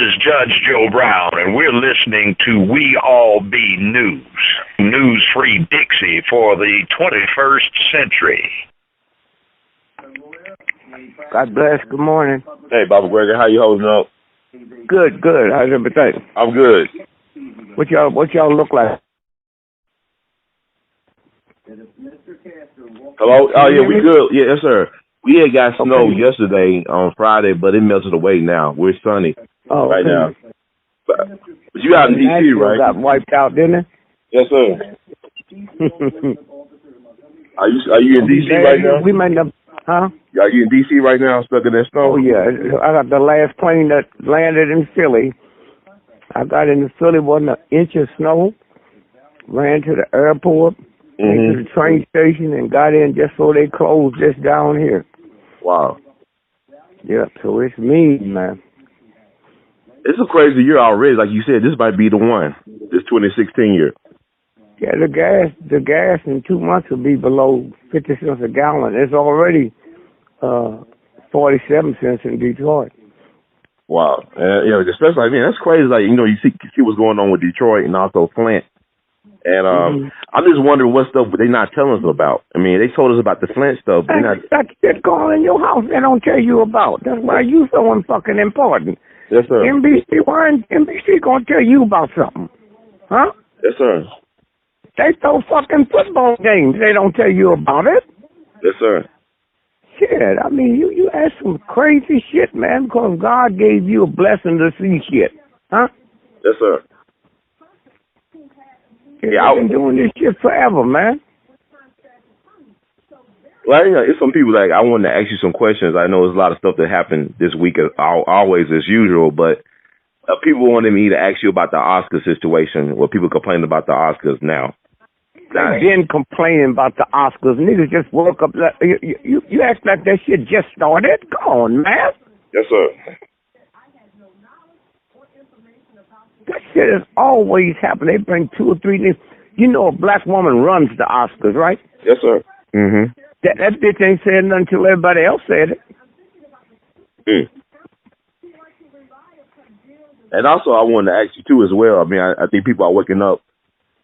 is Judge Joe Brown, and we're listening to We All Be News. News-free Dixie for the 21st century. God bless. Good morning. Hey, Baba Gregory, how you holding up? Good, good. How's everything? I'm good. What y'all look like? Hello? Oh, yeah, we good. Yeah, yes, sir. We had got snow yesterday on Friday, but it melted away now. We're sunny right now. But you out in D.C., right? Got wiped out, didn't it? Yes, sir. Are you in D.C. right now? We might have, huh? Are you in D.C. right now, stuck in that snow? Oh, yeah. I got the last plane that landed in Philly. I got into Philly, wasn't an inch of snow. Ran to the airport, went to the train station, and got in just so they closed this down here. Wow. Yeah, so it's mean, man. It's a crazy year already. Like you said, this might be the one, this 2016 year. Yeah, the gas in 2 months will be below 50 cents a gallon. It's already 47 cents in Detroit. Wow. Especially, that's crazy. Like, you see what's going on with Detroit and also Flint. And I'm just wondering what stuff they're not telling us about. I mean, they told us about the Flint stuff, but that shit going in your house they don't tell you about. That's why you so fucking important. Yes, sir. NBC gonna tell you about something. Huh? Yes, sir. They throw fucking football games. They don't tell you about it. Yes, sir. Shit, I mean, you ask some crazy shit, man, because God gave you a blessing to see shit. Huh? Yes, sir. Yeah, I've been doing this shit forever, man. Well, it's some people like I wanted to ask you some questions. I know there's a lot of stuff that happened this week, always as usual, but people wanted me to ask you about the Oscar situation, where people complaining about the Oscars now. They've been complaining about the Oscars. Niggas just woke up. You act like that shit just started? Come on, man. Yes, sir. That shit has always happened. They bring 2 or 3 niggas. You know a black woman runs the Oscars, right? Yes, sir. Mm-hmm. That bitch ain't said nothing until everybody else said it. And also, I wanted to ask you, too, as well. I mean, I think people are waking up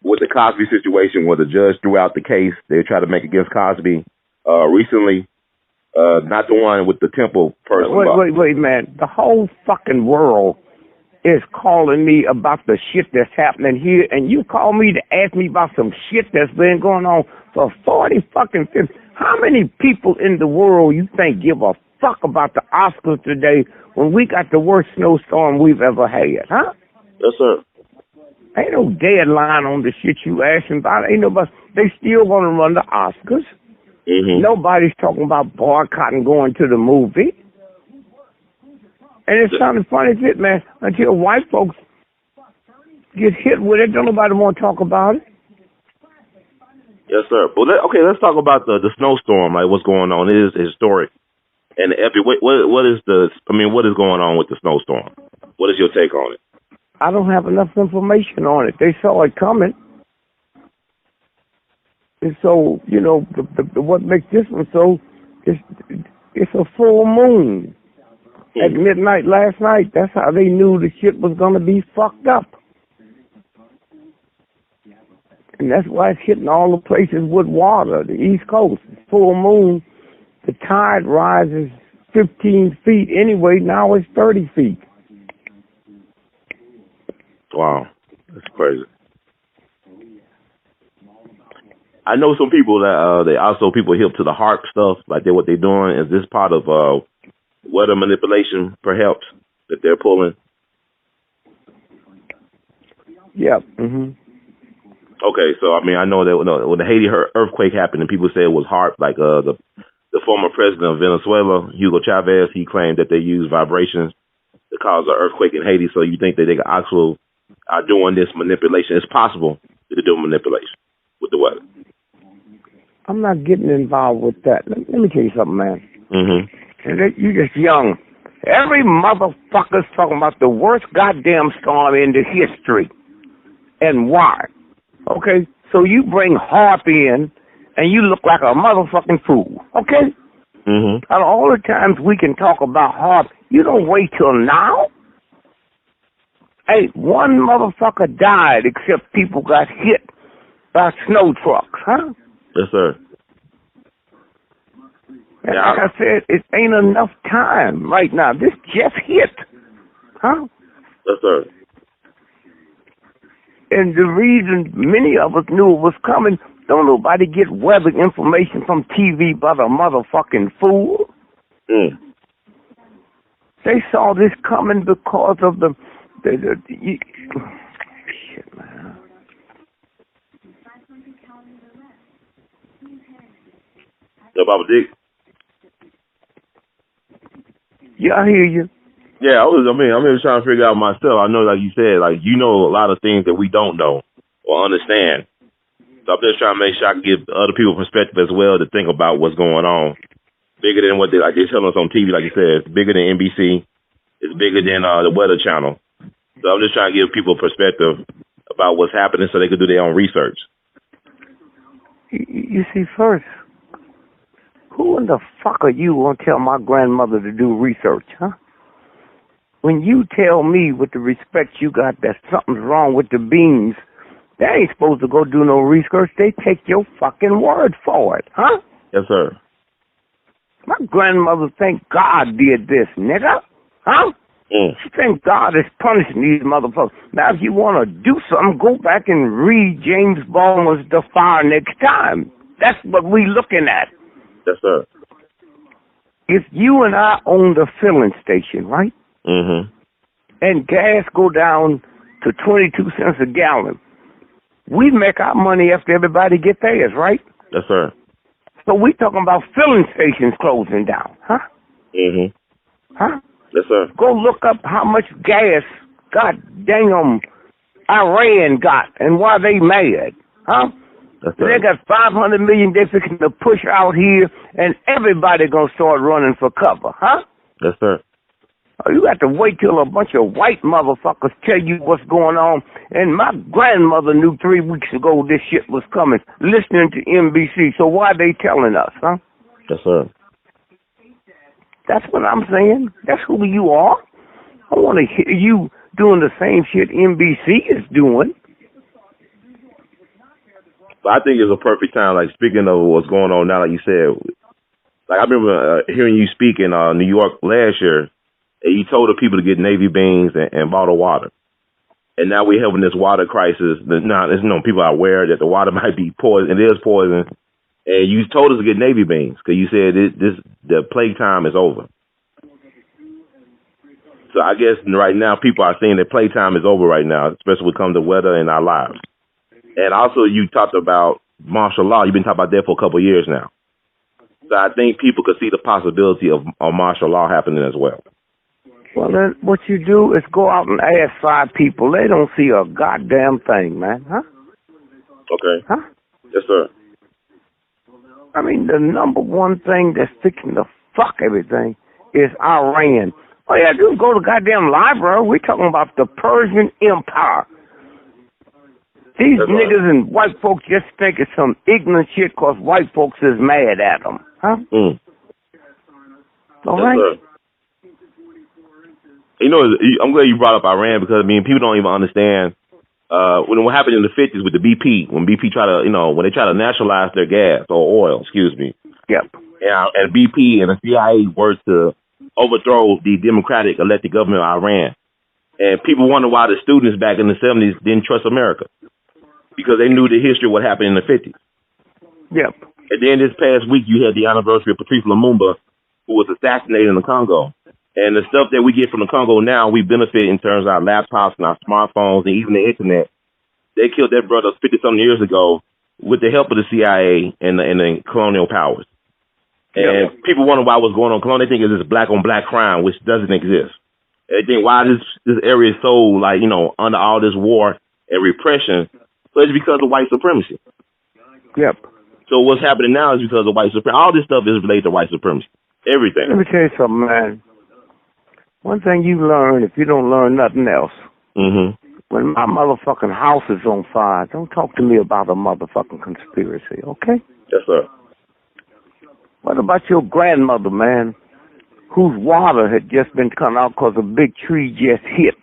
with the Cosby situation where the judge threw out the case they tried to make against Cosby recently. Not the one with the Temple person. Wait, man. The whole fucking world is calling me about the shit that's happening here, and you call me to ask me about some shit that's been going on for 40 fucking 50. How many people in the world you think give a fuck about the Oscars today when we got the worst snowstorm we've ever had, huh? Yes, sir. Ain't no deadline on the shit you asking about. Ain't nobody. They still gonna run the Oscars. Mm-hmm. Nobody's talking about boycotting going to the movie. And it's kind of funny shit, man. Until white folks get hit with it, don't nobody want to talk about it. Yes, sir. Well, let's talk about the snowstorm. Like what's going on? It is historic. And what is going on with the snowstorm? What is your take on it? I don't have enough information on it. They saw it coming. And so, what makes this one so, it's a full moon. At midnight last night, that's how they knew the shit was going to be fucked up. And that's why it's hitting all the places with water, the East Coast. Full moon, the tide rises 15 feet anyway, now it's 30 feet. Wow, that's crazy. I know some people that people hip to the HARP stuff, like what they're doing. Is this part of weather manipulation, perhaps, that they're pulling? Yeah. Mm-hmm. Okay, so I mean, I know that when the Haiti earthquake happened, and people say it was HARP, like the former president of Venezuela, Hugo Chavez, he claimed that they used vibrations to cause an earthquake in Haiti. So you think that they actually are doing this manipulation? It's possible to do manipulation with the weather. I'm not getting involved with that. Let me tell you something, man. Mm-hmm. You're just young. Every motherfucker's talking about the worst goddamn storm in the history. And why? Okay? So you bring HARP in, and you look like a motherfucking fool. Okay? Mm-hmm. Out of all the times we can talk about HARP, you don't wait till now. Ain't one motherfucker died except people got hit by snow trucks, huh? Yes, sir. And like I said, it ain't enough time right now. This just hit, huh? Yes, sir. And the reason many of us knew it was coming, don't nobody get weather information from TV but a motherfucking fool. Mm. They saw this coming because of the shit, man. Yo, Baba Dick. Yeah, I hear you. Yeah, I'm just trying to figure out myself. I know, like you said, like you know a lot of things that we don't know or understand. So I'm just trying to make sure I can give other people perspective as well to think about what's going on. Bigger than what they're telling us on TV, like you said. It's bigger than NBC. It's bigger than the Weather Channel. So I'm just trying to give people perspective about what's happening so they can do their own research. You see, first, who in the fuck are you going to tell my grandmother to do research, huh? When you tell me with the respect you got that something's wrong with the beans, they ain't supposed to go do no research. They take your fucking word for it, huh? Yes, sir. My grandmother think God did this, nigga, huh? She think God is punishing these motherfuckers. Now, if you want to do something, go back and read James Baldwin's The Fire next time. That's what we looking at. Yes, sir. If you and I own the filling station, right? Mm-hmm. And gas go down to 22 cents a gallon, we make our money after everybody get theirs, right? Yes, sir. So we talking about filling stations closing down, huh? Mm-hmm. Huh? Yes, sir. Go look up how much gas, goddamn, Iran got and why they mad, huh? Yes, sir. They got 500 million they fixing to push out here, and everybody gonna start running for cover, huh? Yes, sir. Oh, you got to wait till a bunch of white motherfuckers tell you what's going on. And my grandmother knew 3 weeks ago this shit was coming, listening to NBC. So why they telling us, huh? Yes, sir. That's what I'm saying. That's who you are. I want to hear you doing the same shit NBC is doing. But I think it's a perfect time, like speaking of what's going on now, like you said, like I remember hearing you speak in New York last year, and you told the people to get Navy beans and bottled water. And now we're having this water crisis. Now, people are aware that the water might be poison. It is poison. And you told us to get Navy beans because you said the plague time is over. So I guess right now people are saying that plague time is over right now, especially when it comes to weather in our lives. And also you talked about martial law. You've been talking about that for a couple of years now. So I think people could see the possibility of martial law happening as well. Well, then what you do is go out and ask 5 people. They don't see a goddamn thing, man, huh? Okay. Huh? Yes, sir. I mean, the number one thing that's fixing to fuck everything is Iran. Oh, yeah, just go to the goddamn library. We're talking about the Persian Empire. These That's niggas right. and white folks just think it's some ignorant shit because white folks is mad at them. Huh? All right? Yes, sir. You know, I'm glad you brought up Iran because, people don't even understand what happened in the 50s with the BP, when BP when they try to nationalize their gas or oil, Yep. And BP and the CIA worked to overthrow the democratic elected government of Iran. And people wonder why the students back in the 70s didn't trust America because they knew the history of what happened in the 50s. Yep. And then this past week, you had the anniversary of Patrice Lumumba, who was assassinated in the Congo. And the stuff that we get from the Congo now, we benefit in terms of our laptops and our smartphones and even the internet. They killed their brother 50-something years ago with the help of the CIA and the colonial powers. And people wonder why what's going on. They think it's this black-on-black crime, which doesn't exist. They think why this area is so, under all this war and repression. So it's because of white supremacy. Yep. So what's happening now is because of white supremacy. All this stuff is related to white supremacy. Everything. Let me tell you something, man. One thing you learn, if you don't learn nothing else, when my motherfucking house is on fire, don't talk to me about a motherfucking conspiracy, okay? Yes, sir. What about your grandmother, man, whose water had just been cut out because a big tree just hit?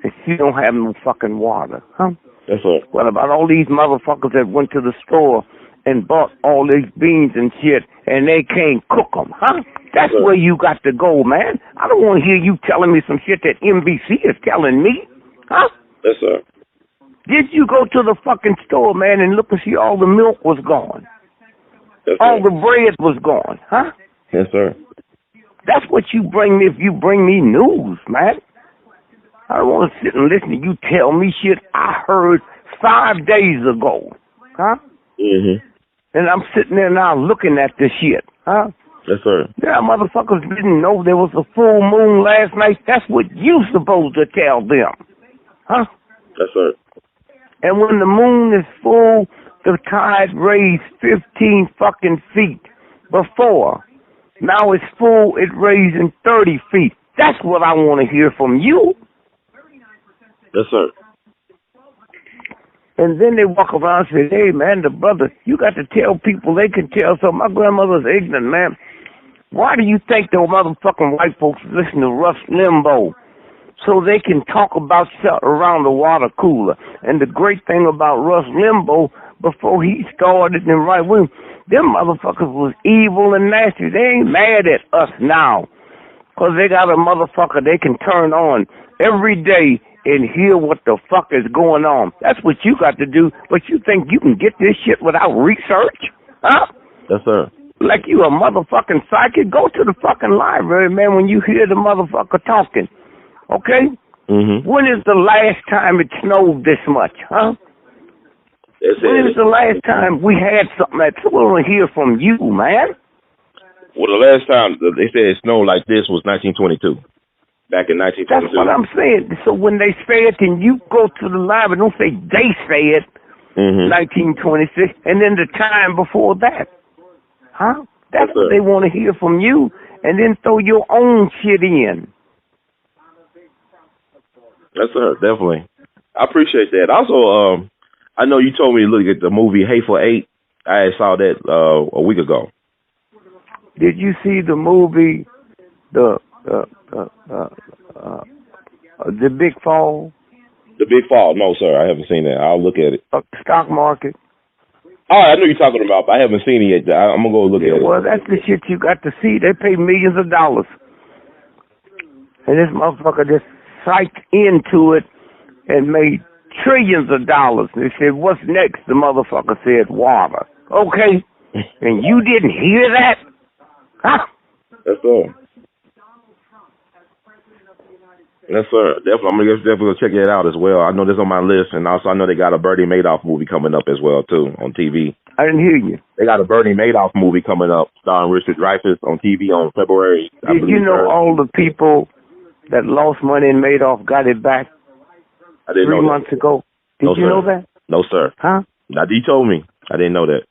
and she don't have no fucking water, huh? Yes, sir. What about all these motherfuckers that went to the store and bought all these beans and shit, and they can't cook them, huh? That's where you got to go, man. I don't want to hear you telling me some shit that NBC is telling me, huh? Yes, sir. Did you go to the fucking store, man, and look and see all the milk was gone? Yes, all the bread was gone, huh? Yes, sir. That's what you bring me if you bring me news, man. I don't want to sit and listen to you tell me shit I heard 5 days ago, huh? Mm-hmm. And I'm sitting there now looking at this shit, huh? Yes, sir. Yeah, motherfuckers didn't know there was a full moon last night. That's what you supposed to tell them, huh? Yes, sir. And when the moon is full, the tide raised 15 fucking feet before. Now it's full, it raising 30 feet. That's what I want to hear from you. Yes, sir. And then they walk around and say, hey, man, the brother, you got to tell people they can tell. So my grandmother's ignorant, man. Why do you think the motherfucking white folks listen to Rush Limbaugh? So they can talk about shit around the water cooler. And the great thing about Rush Limbaugh, before he started in right wing, them motherfuckers was evil and nasty. They ain't mad at us now. Because they got a motherfucker they can turn on every day and hear what the fuck is going on. That's what you got to do. But you think you can get this shit without research? Huh? Yes, sir. Like you a motherfucking psychic? Go to the fucking library, man, when you hear the motherfucker talking. Okay? Mm-hmm. When is the last time it snowed this much, huh? When is the last time we had something that we want to hear from you, man? Well, the last time they said it snowed like this was 1922. Back in 1922. That's what I'm saying. So when they say it, and you go to the library, don't say they say it, 1926, and then the time before that. Huh? That's what they want to hear from you, and then throw your own shit in. Yes, sir. Definitely. I appreciate that. Also, I know you told me to look at the movie Hateful Eight. I saw that a week ago. Did you see the movie, The Big Fall? The Big Fall? No, sir. I haven't seen that. I'll look at it. Stock market. Oh, I know you're talking about, but I haven't seen it yet. I'm going to go look at it. Well, that's the shit you got to see. They pay millions of dollars. And this motherfucker just psyched into it and made trillions of dollars. They said, what's next? The motherfucker said, water. Okay. And you didn't hear that? Huh? Yes, sir. Yes, sir. Definitely. I'm definitely going to check it out as well. I know this on my list, and also I know they got a Bernie Madoff movie coming up as well, too, on TV. I didn't hear you. They got a Bernie Madoff movie coming up starring Richard Dreyfuss on TV on February. Did you know all the people that lost money in Madoff got it back I didn't 3 know months ago? Did you know that? No, sir. Huh? Now, you told me. I didn't know that.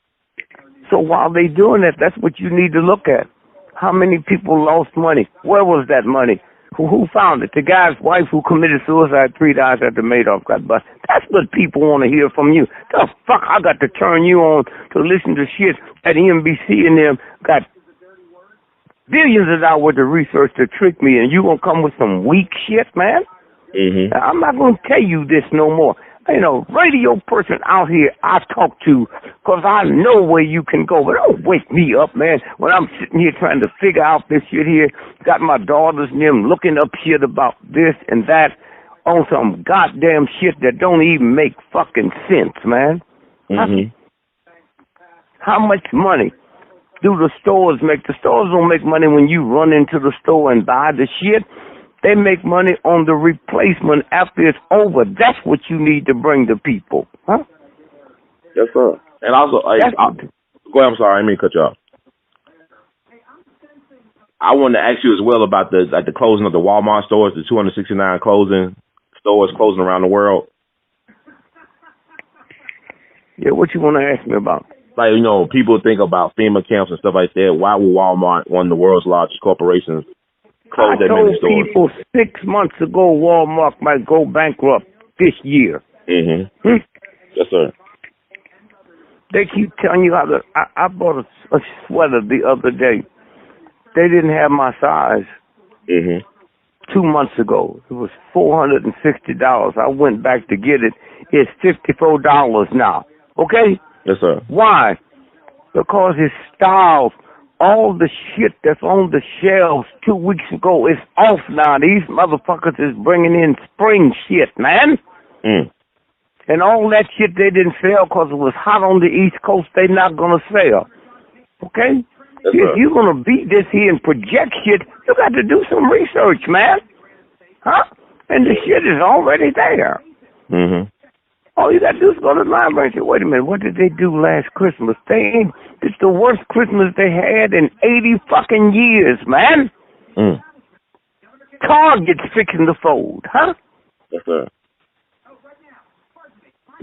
So while they doing that, that's what you need to look at. How many people lost money? Where was that money? Who found it? The guy's wife who committed suicide 3 days after Madoff got busted. That's what people want to hear from you. The fuck I got to turn you on to listen to shit at NBC and them got billions of dollars worth of research to trick me, and you gonna come with some weak shit, man? Mm-hmm. I'm not gonna tell you this no more. You know, radio person out here I talk to, because I know where you can go. But don't wake me up, man, when I'm sitting here trying to figure out this shit here. Got my daughters and them looking up shit about this and that on some goddamn shit that don't even make fucking sense, man. Mm-hmm. How much money do the stores make? The stores don't make money when you run into the store and buy the shit. They make money on the replacement after it's over. That's what you need to bring to people. Huh? Yes, sir. And also, go ahead, I'm sorry, I didn't mean to cut you off. I wanted to ask you as well about the closing of the Walmart stores, the 269 stores closing around the world. Yeah, what you want to ask me about? Like, you know, people think about FEMA camps and stuff like that. Why would Walmart, one of the world's largest corporations, close that many stores? I told people 6 months ago Walmart might go bankrupt this year. Mm-hmm. Yes, sir. They keep telling you how to... I bought a sweater the other day. They didn't have my size. Mm-hmm. 2 months ago. It was $460. I went back to get it. It's $54 now. Okay? Yes, sir. Why? Because it styles. All the shit that's on the shelves 2 weeks ago is off now. These motherfuckers is bringing in spring shit, man. And all that shit they didn't sell because it was hot on the East Coast, they not going to sell. Okay? Yes, if you're going to beat this here and project shit, you got to do some research, man. Huh? And the shit is already there. All you got to do is go to the library and say, wait a minute, what did they do last Christmas? It's the worst Christmas they had in 80 fucking years, man. Target's fixing to fold, huh? Yes, sir.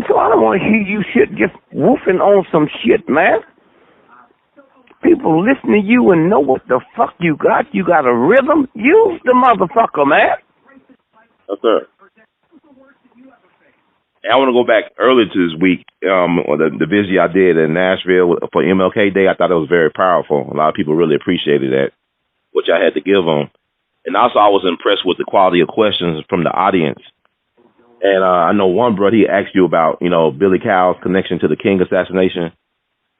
So I don't want to hear you shit just woofing on some shit, man. People listen to you and know what the fuck you got. You got a rhythm. Use the motherfucker, man. Yes, sir. And I want to go back earlier to this week, the visit I did in Nashville for MLK Day. I thought it was very powerful. A lot of people really appreciated that, which I had to give them. And also I was impressed with the quality of questions from the audience. And I know one brother, he asked you about, Billy Cow's connection to the King assassination.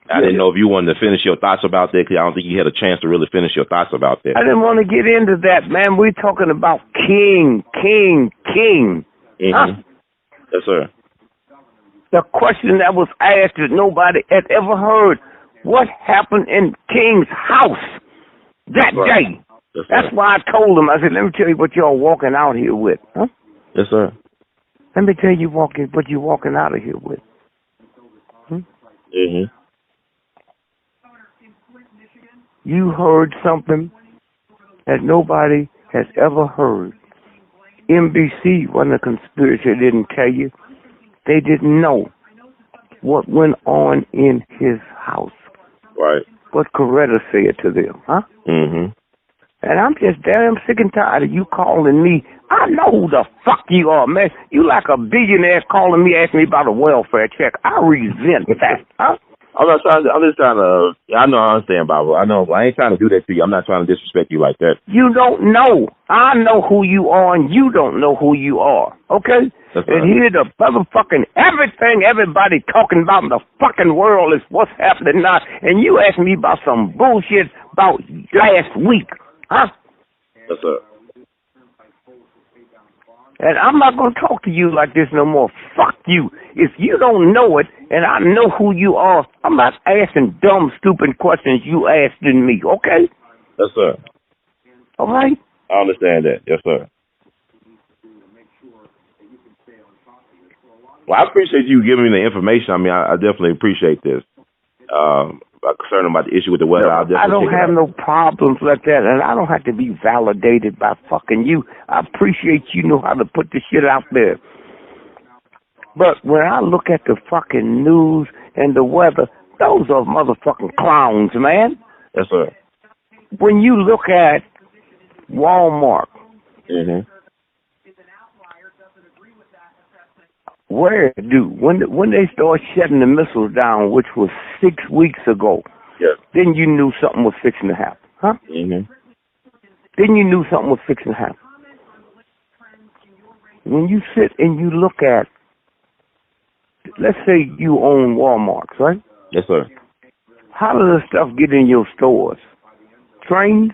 I didn't know if you wanted to finish your thoughts about that, because I don't think you had a chance to really finish your thoughts about that. I didn't want to get into that, man. We're talking about King. Huh? Yes, sir. The question that was asked that nobody had ever heard, what happened in King's house that day? Yes, that's why I told him, I said, let me tell you what y'all walking out here with. Huh? Yes, sir. Let me tell you what you're walking out of here with. You heard something that nobody has ever heard. NBC wasn't a conspiracy, they didn't tell you. They didn't know what went on in his house. Right. What Coretta said to them, huh? And I'm just damn sick and tired of you calling me. I know who the fuck you are, man. You like a billionaire calling me, asking me about a welfare check. I resent that, huh? I'm just trying to, I know I understand, Bible. I know, I ain't trying to do that to you. I'm not trying to disrespect you like that. You don't know. I know who you are, and you don't know who you are, okay? That's and right. here the motherfucking everything everybody talking about in the fucking world is what's happening now, and you asking me about some bullshit about last week, huh? That's right. And I'm not going to talk to you like this no more. Fuck you. If you don't know it, and I know who you are, I'm not asking dumb, stupid questions you asking me, okay? Yes, sir. All right? I understand that. Yes, sir. Well, I appreciate you giving me the information. I mean, I definitely appreciate this. Concerned about the issue with the weather, I don't have no problems like that, and I don't have to be validated by fucking you. I appreciate you know how to put the shit out there. But when I look at the fucking news and the weather, those are motherfucking clowns, man. Yes, sir. When you look at Walmart, when they start shutting the missiles down, which was 6 weeks ago, then you knew something was fixing to happen, huh? Then you knew something was fixing to happen. When you sit and you look at, let's say you own Walmart, right? Yes, sir. How does the stuff get in your stores? Trains?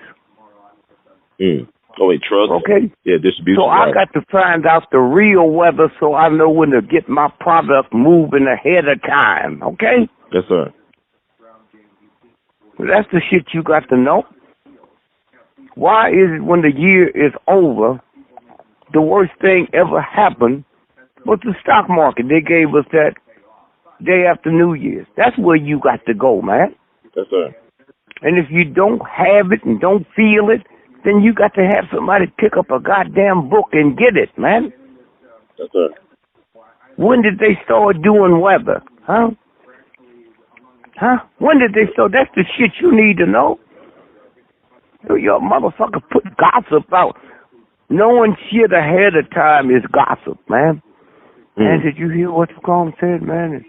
Oh, wait, trucks? Okay. Yeah, distribution. So I got to find out the real weather so I know when to get my product moving ahead of time, okay? Yes, sir. That's the shit you got to know. Why is it when the year is over, the worst thing ever happened was the stock market? They gave us that day after New Year's. That's where you got to go, man. Yes, sir. And if you don't have it and don't feel it, then you got to have somebody pick up a goddamn book and get it, man. Yes, sir. When did they start doing weather? Huh? When did they start? That's the shit you need to know. Your motherfucker put gossip out. Knowing shit ahead of time is gossip, man. Man, did you hear what the call said, man?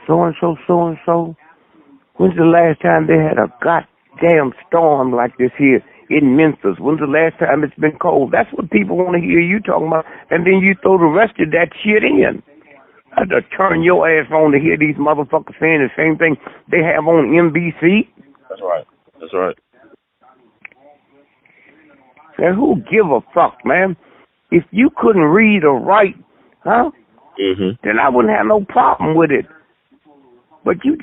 So-and-so, so-and-so. When's the last time they had a goddamn storm like this here in Memphis? When's the last time it's been cold? That's what people want to hear you talking about. And then you throw the rest of that shit in. I have to turn your ass on to hear these motherfuckers saying the same thing they have on NBC. That's right. That's right. And who give a fuck, man? If you couldn't read or write, huh? Then I wouldn't have no problem with it. But you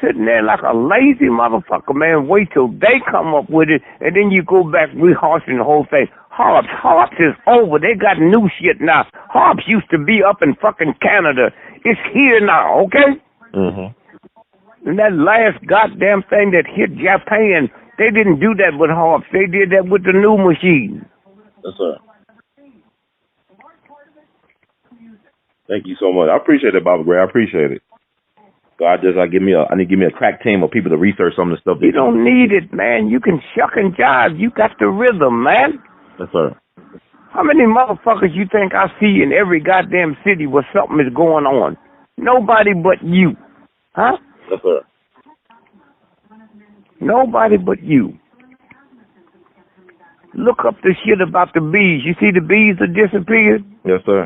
sitting there like a lazy motherfucker, man. Wait till they come up with it, and then you go back rehearsing the whole thing. Harps is over. They got new shit now. Harps used to be up in fucking Canada. It's here now, okay? And that last goddamn thing that hit Japan, they didn't do that with harps. They did that with the new machine. Yes, sir. Thank you so much. I appreciate it, Baba Gray. I appreciate it. So I need to give me a crack team of people to research some of the stuff. You don't need it, man. You can shuck and jive. You got the rhythm, man. Yes, sir. How many motherfuckers you think I see in every goddamn city where something is going on? Nobody but you. Huh? Yes, sir. Nobody but you. Look up the shit about the bees. You see the bees that disappeared? Yes, sir.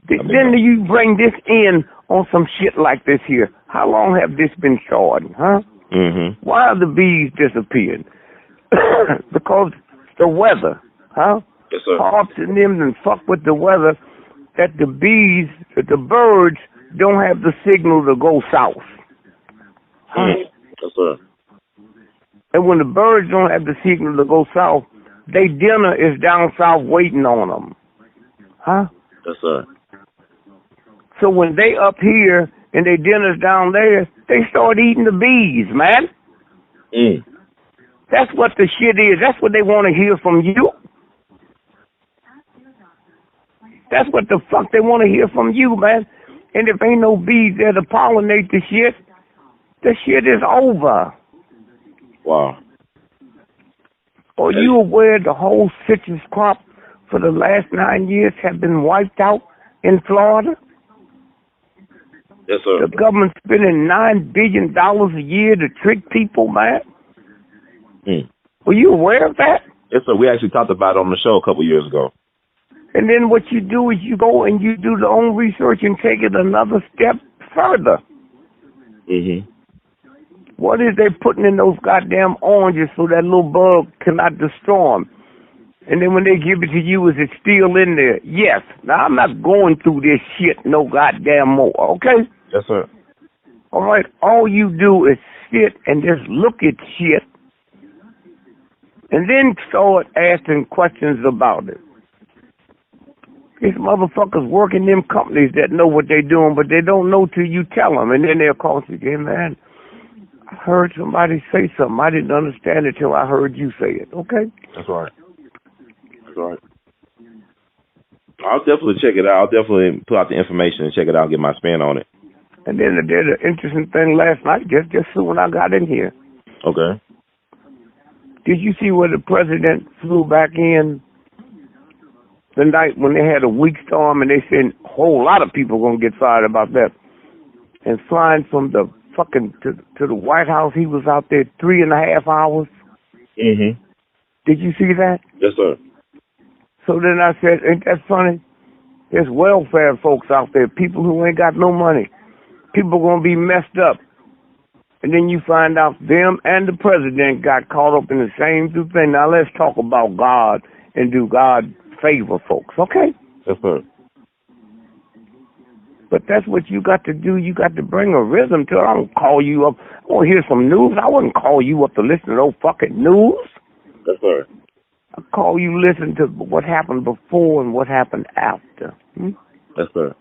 Then you bring this in on some shit like this here. How long have this been starting, huh? Why are the bees disappeared? Because the weather, huh? Yes, sir. Harps and them and fuck with the weather that the bees, that the birds don't have the signal to go south. Yes, sir. And when the birds don't have the signal to go south, their dinner is down south waiting on them. Huh? Yes, sir. So when they up here and their dinner's down there, they start eating the bees, man. That's what the shit is. That's what they want to hear from you. That's what the fuck they want to hear from you, man. And if ain't no bees there to pollinate the shit is over. Wow. Are you aware the whole citrus crop for the last 9 years have been wiped out in Florida? Yes, sir. The government's spending $9 billion a year to trick people, man. Were you aware of that? Yes, sir. We actually talked about it on the show a couple years ago. And then what you do is you go and you do the own research and take it another step further. What is they putting in those goddamn oranges so that little bug cannot destroy them? And then when they give it to you, is it still in there? Yes. Now, I'm not going through this shit no goddamn more, okay? Yes, sir. All right? All you do is sit and just look at shit and then start asking questions about it. These motherfuckers work in them companies that know what they're doing, but they don't know till you tell them. And then they'll call you, hey, man, I heard somebody say something. I didn't understand it till I heard you say it, okay? That's right. That's right. I'll definitely check it out. I'll definitely pull out the information and check it out and get my spin on it. And then they did an interesting thing last night, just when I got in here. Okay. Did you see where the president flew back in the night when they had a weak storm and they said a whole lot of people going to get fired about that? And flying from the fucking to the White House, he was out there 3.5 hours. Did you see that? Yes, sir. So then I said, ain't that funny? There's welfare folks out there, people who ain't got no money. People going to be messed up. And then you find out them and the president got caught up in the same two things. Now let's talk about God and do God favor folks, okay? Yes, sir. But that's what you got to do. You got to bring a rhythm to it. I don't call you up. I want to hear some news. I wouldn't call you up to listen to no fucking news. Yes, sir. I call you listen to what happened before and what happened after. Yes, sir.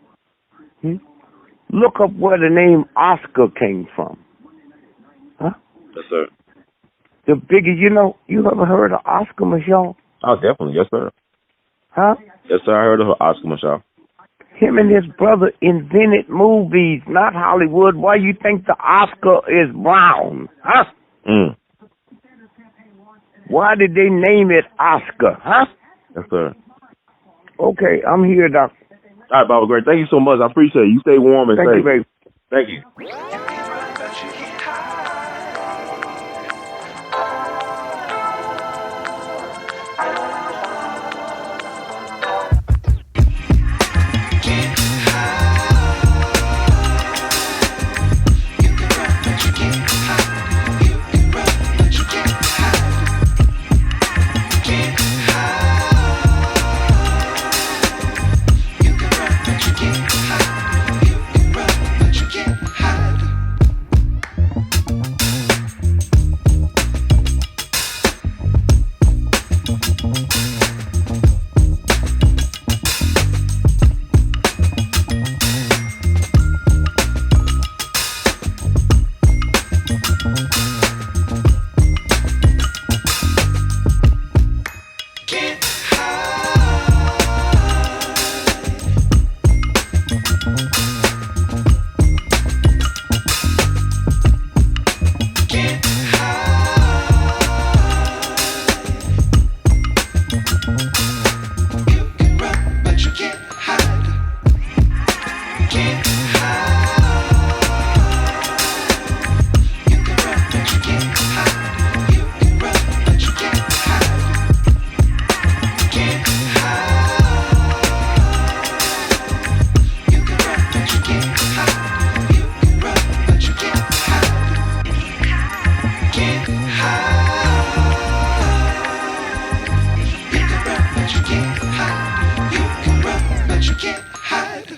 Look up where the name Oscar came from. Huh? Yes, sir. The biggest, you ever heard of Oscar Michelle? Oh, definitely. Yes, sir. Huh? Yes, sir. I heard of Oscar Michelle. Him and his brother invented movies, not Hollywood. Why you think the Oscar is brown? Huh? Why did they name it Oscar? Huh? Yes, sir. Okay, I'm here, Doc. All right, Baba Gray. Thank you so much. I appreciate it. You stay warm and safe. Thank you, baby. Thank you. can't hide.